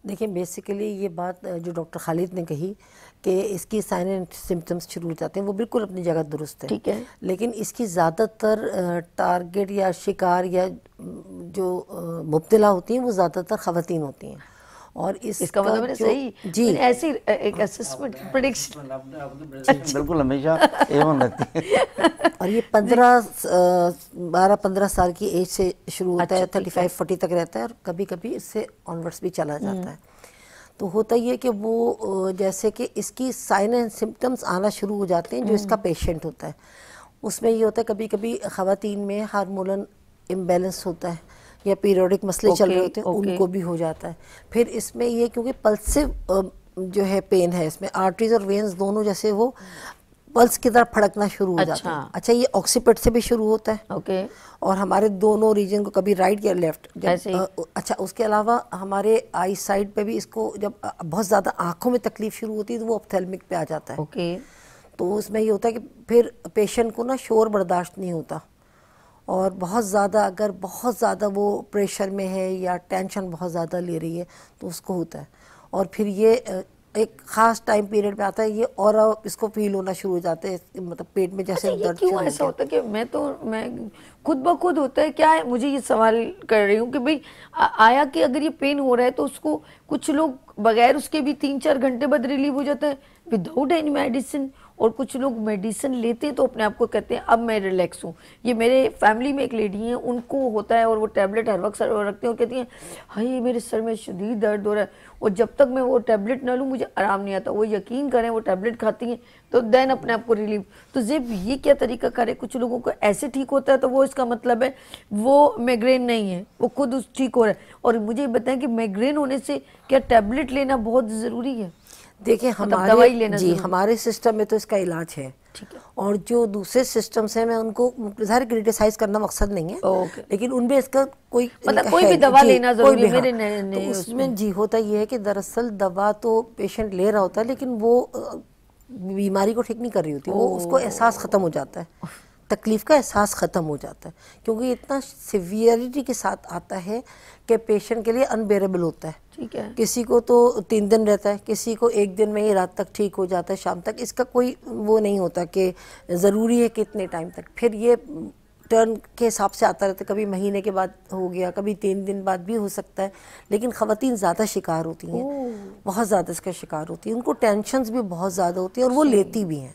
देखिए बेसिकली ये बात जो डॉक्टर खालिद ने कही कि इसकी साइन एंड सिम्टम्स शुरू हो जाते हैं, वो बिल्कुल अपनी जगह दुरुस्त है। ठीक है। लेकिन इसकी ज़्यादातर टारगेट या शिकार या जो मुब्तला होती हैं वो ज़्यादातर ख़वातीन होती हैं। और इसका इसका मतलब मैंने जो सही जी मैंने ऐसी एक असेसमेंट प्रेडिक्शन। बिल्कुल हमेशा एवन रहती है। और ये जी। 12-15 साल की एज से शुरू होता है, अच्छा, ठीक है। 35-40 तक रहता है, और कभी कभी इससे ऑनवर्ड्स भी चला जाता है। तो होता ये कि वो जैसे कि इसकी साइन एंड सिम्टम्स आना शुरू हो जाते हैं जो इसका पेशेंट होता है। उसमें ये होता है कभी कभी ख़वातीन में हार्मोनल इम्बैलेंस होता है या पीरियोडिक मसले चल रहे होते हैं, उनको भी हो जाता है। फिर इसमें ये क्योंकि पल्सिव जो है पेन है, इसमें आर्टरीज और वेन्स दोनों जैसे वो पल्स की तरफ फड़कना शुरू हो जाता है। अच्छा, ये ऑक्सीपिट से भी शुरू होता है। ओके। और हमारे दोनों रीजन को कभी राइट या लेफ्ट अच्छा, उसके अलावा हमारे आई साइड पे भी इसको जब बहुत ज़्यादा आंखों में तकलीफ शुरू होती है तो वो ऑप्थेल्मिक पे आ जाता है। ओके। तो उसमें ये होता है कि फिर पेशेंट को ना शोर बर्दाश्त नहीं होता, और बहुत ज़्यादा अगर बहुत ज़्यादा वो प्रेशर में है या टेंशन बहुत ज़्यादा ले रही है तो उसको होता है। और फिर ये एक ख़ास टाइम पीरियड में आता है ये, और इसको फील होना शुरू हो जाते हैं, मतलब पेट में जैसे अच्छा, ये दर्द क्यों ऐसा होता है कि मैं खुद ब खुद होता है क्या है? मुझे ये सवाल कर रही हूँ कि भाई आया कि अगर ये पेन हो रहा है तो उसको कुछ लोग बगैर उसके भी 3-4 घंटे बाद रिलीव हो जाता है विदाउट एनी मेडिसिन, और कुछ लोग मेडिसिन लेते हैं तो अपने आप को कहते हैं अब मैं रिलैक्स हूँ। ये मेरे फैमिली में एक लेडी है, उनको होता है और वो टैबलेट हर वक्त सर रखते हैं और कहती हैं हाय मेरे सर में शदीद दर्द हो रहा है, और जब तक मैं वो टैबलेट ना लूँ मुझे आराम नहीं आता। वो यकीन करें वो टैबलेट खाती हैं तो देन अपने आप को रिलीफ। तो जब ये क्या तरीका करे, कुछ लोगों को ऐसे ठीक होता है तो वो इसका मतलब है वो माइग्रेन नहीं है, वो खुद उस ठीक हो रहा है। और मुझे बताएं कि माइग्रेन होने से क्या टैबलेट लेना बहुत ज़रूरी है? देखिए मतलब दवाई लेना जी हमारे सिस्टम में तो इसका इलाज है। ठीक है। और जो दूसरे सिस्टम्स हैं मैं उनको ज़ाहिर क्रिटिसाइज करना मकसद नहीं है, लेकिन उनमें इसका कोई मतलब कोई भी दवा लेना जरूरी है मेरे तो उसमें जी होता ये है कि दरअसल दवा तो पेशेंट ले रहा होता है लेकिन वो बीमारी को ठीक नहीं कर रही होती, वो उसको एहसास ख़त्म हो जाता है, तकलीफ का एहसास ख़त्म हो जाता है, क्योंकि इतना सिवियरिटी के साथ आता है कि पेशेंट के लिए अनबेरेबल होता है। ठीक है। किसी को तो 3 दिन रहता है, किसी को 1 दिन में ही रात तक ठीक हो जाता है, शाम तक। इसका कोई वो नहीं होता कि ज़रूरी है कि इतने टाइम तक। फिर ये टर्न के हिसाब से आता रहता है, कभी महीने के बाद हो गया, कभी 3 दिन बाद भी हो सकता है। लेकिन ख़वातीन ज़्यादा शिकार होती हैं, बहुत ज़्यादा इसका शिकार होती हैं, उनको टेंशन्स भी बहुत ज़्यादा होती हैं और वो लेती भी हैं।